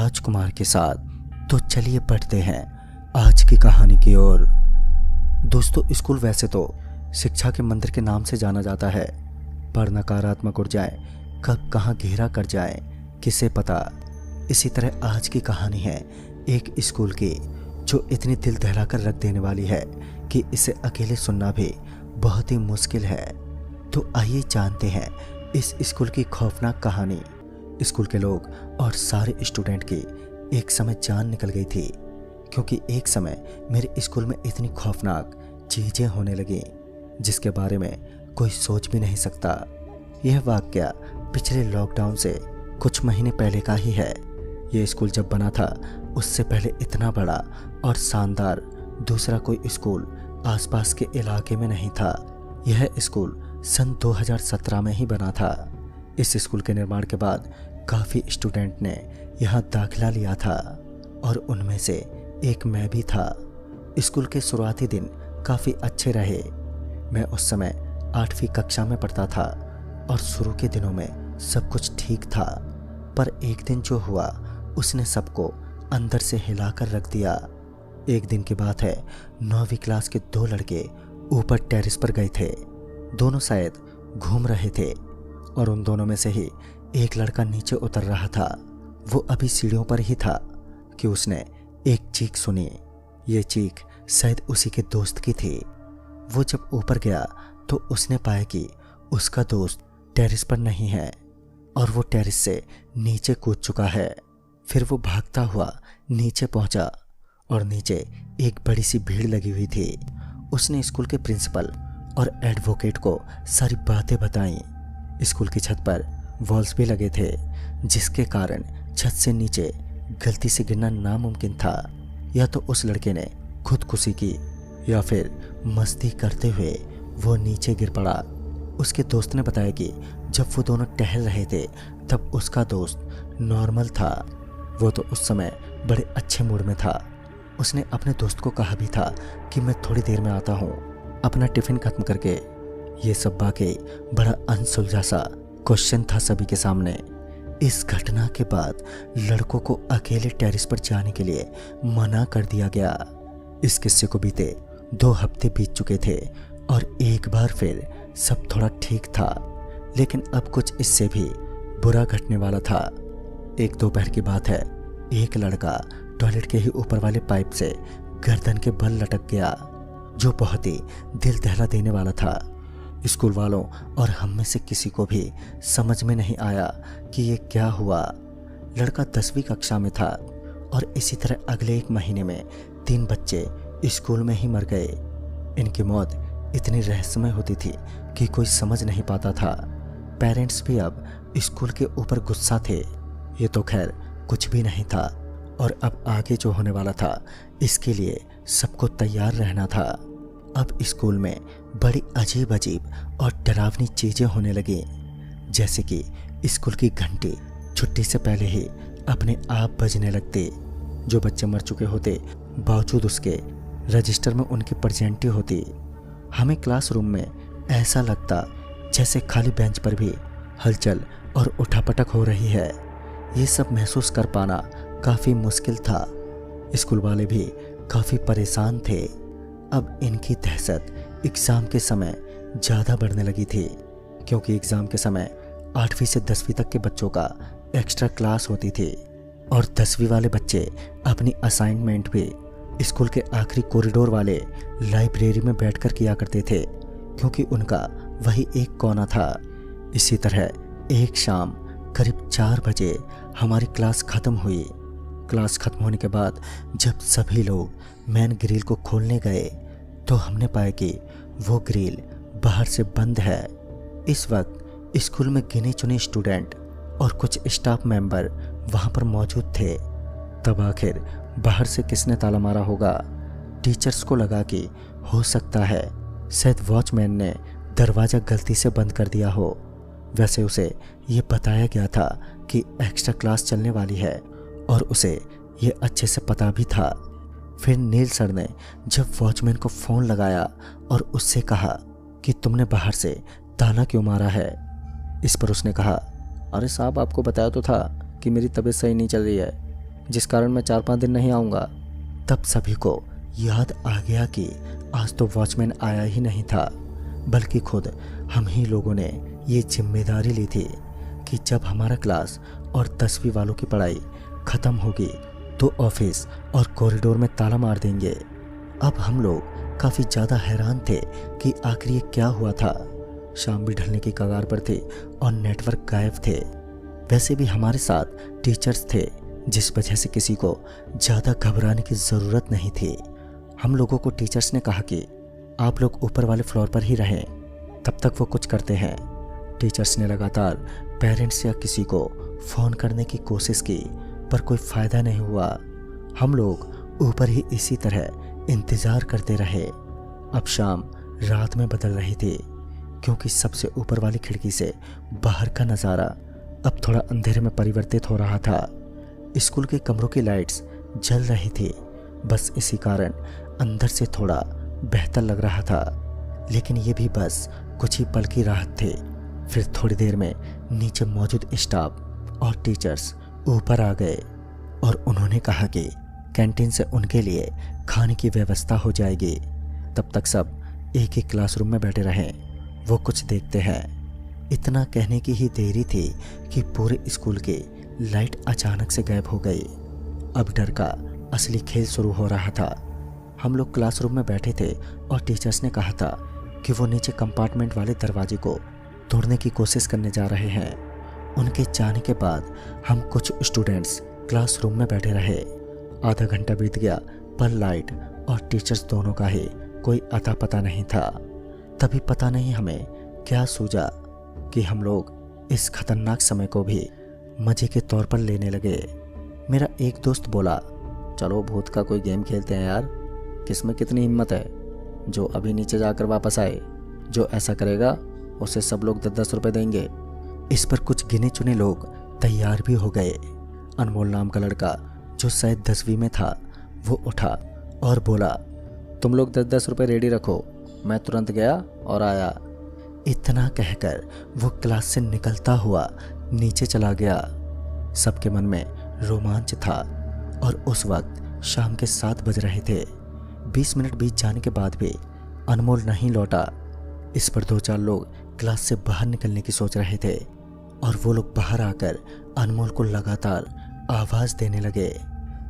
राजकुमार के साथ। तो चलिए बढ़ते हैं आज की कहानी की ओर। दोस्तों, स्कूल वैसे तो शिक्षा के मंदिर के नाम से जाना जाता है, पर नकारात्मक ऊर्जाएं कब कहाँ घेरा कर जाए किसे पता। इसी तरह आज की कहानी है एक स्कूल की, जो इतनी दिल दहला कर रख देने वाली है कि इसे अकेले सुनना भी बहुत ही मुश्किल है। तो आइए जानते हैं इस स्कूल की खौफनाक कहानी। स्कूल के लोग और सारे स्टूडेंट की एक समय जान निकल गई थी, क्योंकि एक समय मेरे स्कूल में इतनी खौफनाक चीजें होने लगी जिसके बारे में कोई सोच भी नहीं सकता। यह वाकया पिछले लॉकडाउन से कुछ महीने पहले का ही है। यह स्कूल जब बना था उससे पहले इतना बड़ा और शानदार दूसरा कोई स्कूल आसपास के इलाके में नहीं था। यह स्कूल सन 2017 में ही बना था। इस स्कूल के निर्माण के बाद काफ़ी स्टूडेंट ने यहाँ दाखिला लिया था और उनमें से एक मैं भी था। स्कूल के शुरुआती दिन काफ़ी अच्छे रहे। मैं उस समय 8वीं कक्षा में पढ़ता था और शुरू के दिनों में सब कुछ ठीक था, पर एक दिन जो हुआ उसने सबको अंदर से हिलाकर रख दिया। एक दिन की बात है, 9वीं क्लास के 2 लड़के ऊपर टेरेस पर गए थे। दोनों शायद घूम रहे थे और उन दोनों में से ही एक लड़का नीचे उतर रहा था। वो अभी सीढ़ियों पर ही था कि उसने एक चीख सुनी। ये चीख शायद उसी के दोस्त की थी। वो जब ऊपर गया तो उसने पाया कि उसका दोस्त टेरेस पर नहीं है और वो टेरेस से नीचे कूद चुका है। फिर वो भागता हुआ नीचे पहुंचा और नीचे एक बड़ी सी भीड़ लगी हुई थी। उसने स्कूल के प्रिंसिपल और एडवोकेट को सारी बातें बताईं। स्कूल की छत पर वॉल्स भी लगे थे, जिसके कारण छत से नीचे गलती से गिरना नामुमकिन था। या तो उस लड़के ने खुदकुशी की या फिर मस्ती करते हुए वो नीचे गिर पड़ा। उसके दोस्त ने बताया कि जब वो दोनों टहल रहे थे तब उसका दोस्त नॉर्मल था। वो तो उस समय बड़े अच्छे मूड में था। उसने अपने दोस्त को कहा भी था कि मैं थोड़ी देर में आता हूँ अपना टिफिन खत्म करके। ये सब वाकई बड़ा अनसुलझा सा क्वेश्चन था सभी के सामने। इस घटना के बाद लड़कों को अकेले टेरेस पर जाने के लिए मना कर दिया गया। इस किस्से को बीते 2 हफ्ते बीत चुके थे और एक बार फिर सब थोड़ा ठीक था, लेकिन अब कुछ इससे भी बुरा घटने वाला था। एक दोपहर की बात है, एक लड़का टॉयलेट के ही ऊपर वाले पाइप से गर्दन के बल लटक गया, जो बहुत ही दिल दहला देने वाला था। स्कूल वालों और हम में से किसी को भी समझ में नहीं आया कि ये क्या हुआ। लड़का 10वीं कक्षा में था और इसी तरह अगले 1 महीने में 3 बच्चे स्कूल में ही मर गए। इनकी मौत इतनी रहस्यमय होती थी कि कोई समझ नहीं पाता था। पेरेंट्स भी अब स्कूल के ऊपर गुस्सा थे। ये तो खैर कुछ भी नहीं था और अब आगे जो होने वाला था इसके लिए सबको तैयार रहना था। अब स्कूल में बड़ी अजीब अजीब और डरावनी चीजें होने लगी, जैसे कि स्कूल की घंटी छुट्टी से पहले ही अपने आप बजने लगती। जो बच्चे मर चुके होते बावजूद उसके रजिस्टर में उनकी प्रेजेंटी होती। हमें क्लासरूम में ऐसा लगता जैसे खाली बेंच पर भी हलचल और उठापटक हो रही है। ये सब महसूस कर पाना काफ़ी मुश्किल था। स्कूल वाले भी काफ़ी परेशान थे। अब इनकी दहशत एग्ज़ाम के समय ज़्यादा बढ़ने लगी थी, क्योंकि एग्ज़ाम के समय 8वीं से 10वीं तक के बच्चों का एक्स्ट्रा क्लास होती थी और 10वीं वाले बच्चे अपनी असाइनमेंट भी स्कूल के आखिरी कॉरिडोर वाले लाइब्रेरी में बैठकर किया करते थे, क्योंकि उनका वही एक कोना था। इसी तरह एक शाम करीब 4 बजे हमारी क्लास ख़त्म हुई। क्लास ख़त्म होने के बाद जब सभी लोग मेन ग्रिल को खोलने गए तो हमने पाया कि वो ग्रिल बाहर से बंद है। इस वक्त स्कूल में गिने चुने स्टूडेंट और कुछ स्टाफ मेंबर वहाँ पर मौजूद थे। तब आखिर बाहर से किसने ताला मारा होगा? टीचर्स को लगा कि हो सकता है शायद वॉचमैन ने दरवाज़ा गलती से बंद कर दिया हो। वैसे उसे ये बताया गया था कि एक्स्ट्रा क्लास चलने वाली है और उसे ये अच्छे से पता भी था। फिर नील सर ने जब वॉचमैन को फ़ोन लगाया और उससे कहा कि तुमने बाहर से ताला क्यों मारा है, इस पर उसने कहा, अरे साहब आपको बताया तो था कि मेरी तबीयत सही नहीं चल रही है, जिस कारण मैं 4-5 दिन नहीं आऊँगा। तब सभी को याद आ गया कि आज तो वॉचमैन आया ही नहीं था, बल्कि खुद हम ही लोगों ने ये जिम्मेदारी ली थी कि जब हमारा क्लास और 10वीं वालों की पढ़ाई ख़त्म होगी तो ऑफिस और कॉरिडोर में ताला मार देंगे। अब हम लोग काफ़ी ज़्यादा हैरान थे कि आखिर ये क्या हुआ था। शाम भी ढलने की कगार पर थी और नेटवर्क गायब थे। वैसे भी हमारे साथ टीचर्स थे, जिस वजह से किसी को ज़्यादा घबराने की ज़रूरत नहीं थी। हम लोगों को टीचर्स ने कहा कि आप लोग ऊपर वाले फ्लोर पर ही रहें, तब तक वो कुछ करते हैं। टीचर्स ने लगातार पेरेंट्स या किसी को फ़ोन करने की कोशिश की, पर कोई फ़ायदा नहीं हुआ। हम लोग ऊपर ही इसी तरह इंतज़ार करते रहे। अब शाम रात में बदल रही थी, क्योंकि सबसे ऊपर वाली खिड़की से बाहर का नज़ारा अब थोड़ा अंधेरे में परिवर्तित हो रहा था। स्कूल के कमरों की लाइट्स जल रही थी, बस इसी कारण अंदर से थोड़ा बेहतर लग रहा था। लेकिन ये भी बस कुछ ही पल की राहत थी। फिर थोड़ी देर में नीचे मौजूद स्टाफ और टीचर्स ऊपर आ गए और उन्होंने कहा कि कैंटीन से उनके लिए खाने की व्यवस्था हो जाएगी। तब तक सब एक ही क्लासरूम में बैठे रहें, वो कुछ देखते हैं। इतना कहने की ही देरी थी कि पूरे स्कूल की लाइट अचानक से गायब हो गई। अब डर का असली खेल शुरू हो रहा था। हम लोग क्लासरूम में बैठे थे और टीचर्स ने कहा था कि वो नीचे कंपार्टमेंट वाले दरवाजे को तोड़ने की कोशिश करने जा रहे हैं। उनके जाने के बाद हम कुछ स्टूडेंट्स क्लासरूम में बैठे रहे। आधा घंटा बीत गया, पर लाइट और टीचर्स दोनों का ही कोई अता पता नहीं था। तभी पता नहीं हमें क्या सूझा कि हम लोग इस खतरनाक समय को भी मजे के तौर पर लेने लगे। मेरा एक दोस्त बोला, चलो भूत का कोई गेम खेलते हैं यार, किसमें कितनी हिम्मत है जो अभी नीचे जाकर वापस आए। जो ऐसा करेगा उसे सब लोग 10-10 रुपए देंगे। इस पर कुछ गिने चुने लोग तैयार भी हो गए। अनमोल नाम का लड़का, जो शायद 10वीं में था, वो उठा और बोला, तुम लोग 10-10 रुपए रेडी रखो, मैं तुरंत गया और आया। इतना कहकर वो क्लास से निकलता हुआ नीचे चला गया। सबके मन में रोमांच था और उस वक्त शाम के 7 बज रहे थे। 20 मिनट बीत जाने के बाद भी अनमोल नहीं लौटा। इस पर 2-4 लोग क्लास से बाहर निकलने की सोच रहे थे और वो लोग बाहर आकर अनमोल को लगातार आवाज़ देने लगे,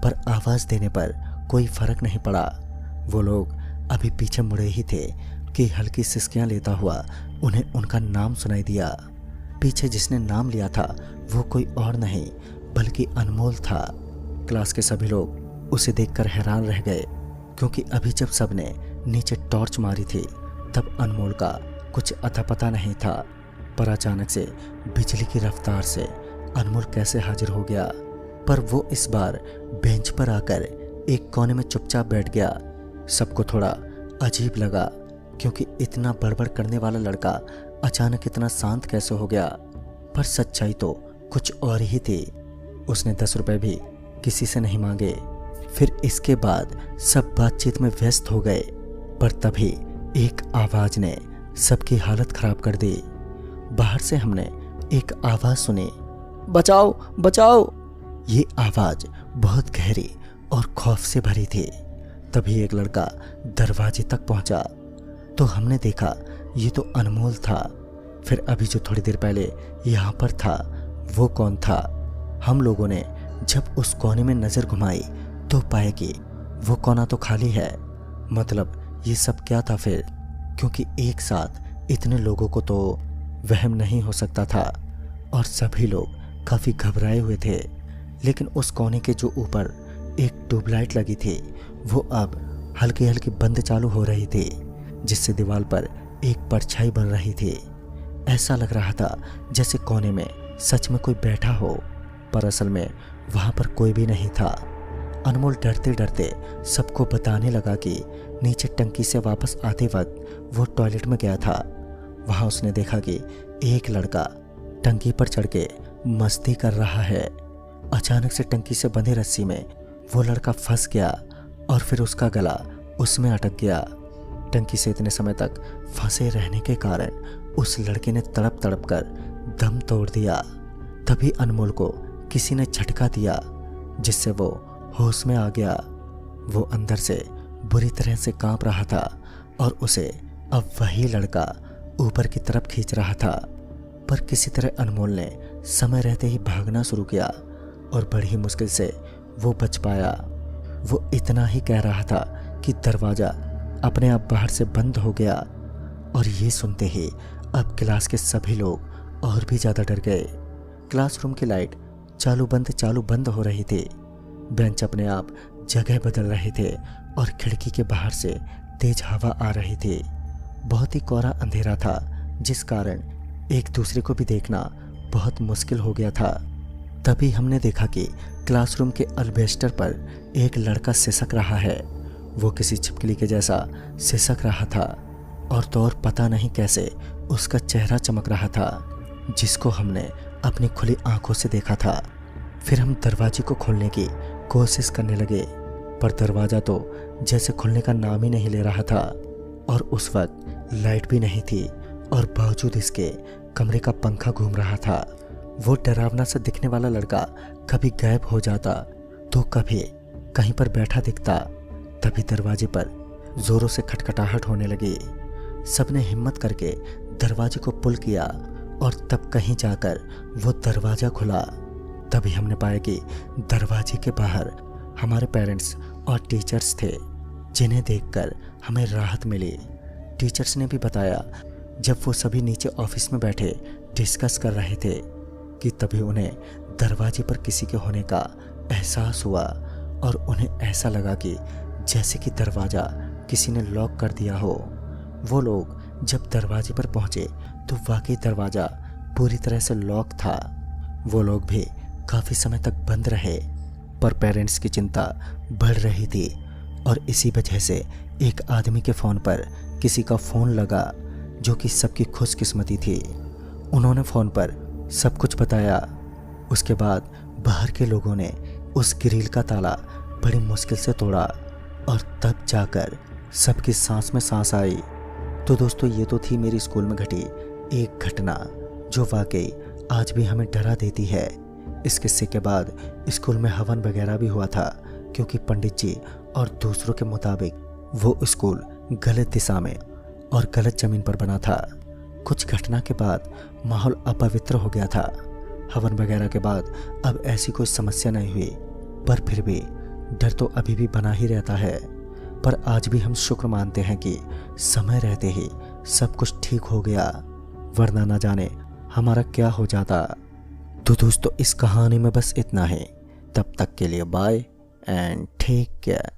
पर आवाज़ देने पर कोई फर्क नहीं पड़ा। वो लोग अभी पीछे मुड़े ही थे कि हल्की सिसकियां लेता हुआ उन्हें उनका नाम सुनाई दिया। पीछे जिसने नाम लिया था वो कोई और नहीं बल्कि अनमोल था। क्लास के सभी लोग उसे देखकर हैरान रह गए, क्योंकि अभी जब सबने नीचे टॉर्च मारी थी तब अनमोल का कुछ अता पता नहीं था। पर अचानक से बिजली की रफ्तार से अनमोल कैसे हाजिर हो गया। पर वो इस बार बेंच पर आकर एक कोने में चुपचाप बैठ गया। सबको थोड़ा अजीब लगा, क्योंकि इतना बड़बड़ करने वाला लड़का अचानक इतना शांत कैसे हो गया। पर सच्चाई तो कुछ और ही थी। उसने 10 रुपए भी किसी से नहीं मांगे। फिर इसके बाद सब बातचीत में व्यस्त हो गए, पर तभी एक आवाज ने सबकी हालत खराब कर दी। बाहर से हमने एक आवाज सुनी, बचाओ बचाओ। ये आवाज बहुत गहरी और खौफ से भरी थी। तभी एक लड़का दरवाजे तक पहुंचा तो हमने देखा ये तो अनमोल था। फिर अभी जो थोड़ी देर पहले यहाँ पर था वो कौन था। हम लोगों ने जब उस कोने में नजर घुमाई तो पाए कि वो कोना तो खाली है। मतलब ये सब क्या था फिर, क्योंकि एक साथ इतने लोगों को तो वहम नहीं हो सकता था और सभी लोग काफ़ी घबराए हुए थे। लेकिन उस कोने के जो ऊपर एक ट्यूबलाइट लगी थी वो अब हल्की हल्की बंद चालू हो रही थी, जिससे दीवार पर एक परछाई बन रही थी। ऐसा लग रहा था जैसे कोने में सच में कोई बैठा हो, पर असल में वहाँ पर कोई भी नहीं था। अनमोल डरते डरते सबको बताने लगा कि नीचे टंकी से वापस आते वक्त वो टॉयलेट में गया था। वहाँ उसने देखा कि एक लड़का टंकी पर चढ़ के मस्ती कर रहा है। अचानक से टंकी से बंधे रस्सी में वो लड़का फंस गया और फिर उसका गला उसमें अटक गया। टंकी से इतने समय तक फंसे रहने के कारण उस लड़के ने तड़प तड़प कर दम तोड़ दिया। तभी अनमोल को किसी ने झटका दिया। जिससे वो होश में आ गया। वो अंदर से बुरी तरह से कांप रहा था और उसे अब वही लड़का ऊपर की तरफ खींच रहा था। पर किसी तरह अनमोल ने समय रहते ही भागना शुरू किया और बड़ी मुश्किल से वो बच पाया। वो इतना ही कह रहा था कि दरवाज़ा अपने आप बाहर से बंद हो गया और ये सुनते ही अब क्लास के सभी लोग और भी ज़्यादा डर गए। क्लासरूम की लाइट चालू बंद हो रही थी। बेंच अपने आप जगह बदल रहे थे और खिड़की के बाहर से तेज हवा आ रही थी। बहुत ही कोहरा अंधेरा था, जिस कारण एक दूसरे को भी देखना बहुत मुश्किल हो गया था। तभी हमने देखा कि क्लासरूम के अल्बेस्टर पर एक लड़का सिसक रहा है। वो किसी छिपकली के जैसा सिसक रहा था और तो और पता नहीं कैसे उसका चेहरा चमक रहा था, जिसको हमने अपनी खुली आंखों से देखा था। फिर हम दरवाजे को खोलने की कोशिश करने लगे, पर दरवाज़ा तो जैसे खुलने का नाम ही नहीं ले रहा था। और उस वक्त लाइट भी नहीं थी और बावजूद इसके कमरे का पंखा घूम रहा था। वो डरावना सा दिखने वाला लड़का कभी गायब हो जाता तो कभी कहीं पर बैठा दिखता। तभी दरवाजे पर जोरों से खटखटाहट होने लगी। सबने हिम्मत करके दरवाजे को पुल किया और तब कहीं जाकर वो दरवाज़ा खुला। तभी हमने पाया कि दरवाजे के बाहर हमारे पेरेंट्स और टीचर्स थे, जिन्हें देखकर हमें राहत मिली। टीचर्स ने भी बताया जब वो सभी नीचे ऑफिस में बैठे डिस्कस कर रहे थे कि तभी उन्हें दरवाजे पर किसी के होने का एहसास हुआ और उन्हें ऐसा लगा कि जैसे कि दरवाज़ा किसी ने लॉक कर दिया हो। वो लोग जब दरवाजे पर पहुंचे तो वाकई दरवाज़ा पूरी तरह से लॉक था। वो लोग भी काफ़ी समय तक बंद रहे, पर पेरेंट्स की चिंता बढ़ रही थी और इसी वजह से एक आदमी के फ़ोन पर किसी का फ़ोन लगा, जो कि सबकी खुशकिस्मती थी। उन्होंने फ़ोन पर सब कुछ बताया। उसके बाद बाहर के लोगों ने उस ग्रिल का ताला बड़ी मुश्किल से तोड़ा और तब जाकर सबकी सांस में सांस आई। तो दोस्तों, ये तो थी मेरी स्कूल में घटी एक घटना जो वाकई आज भी हमें डरा देती है। इस किस्से के बाद स्कूल में हवन वगैरह भी हुआ था, क्योंकि पंडित जी और दूसरों के मुताबिक वो स्कूल गलत दिशा में और गलत ज़मीन पर बना था। कुछ घटना के बाद माहौल अपवित्र हो गया था। हवन वगैरह के बाद अब ऐसी कोई समस्या नहीं हुई, पर फिर भी डर तो अभी भी बना ही रहता है। पर आज भी हम शुक्र मानते हैं कि समय रहते ही सब कुछ ठीक हो गया, वरना ना जाने हमारा क्या हो जाता। तो दोस्तों, इस कहानी में बस इतना है। तब तक के लिए बाय एंड टेक केयर।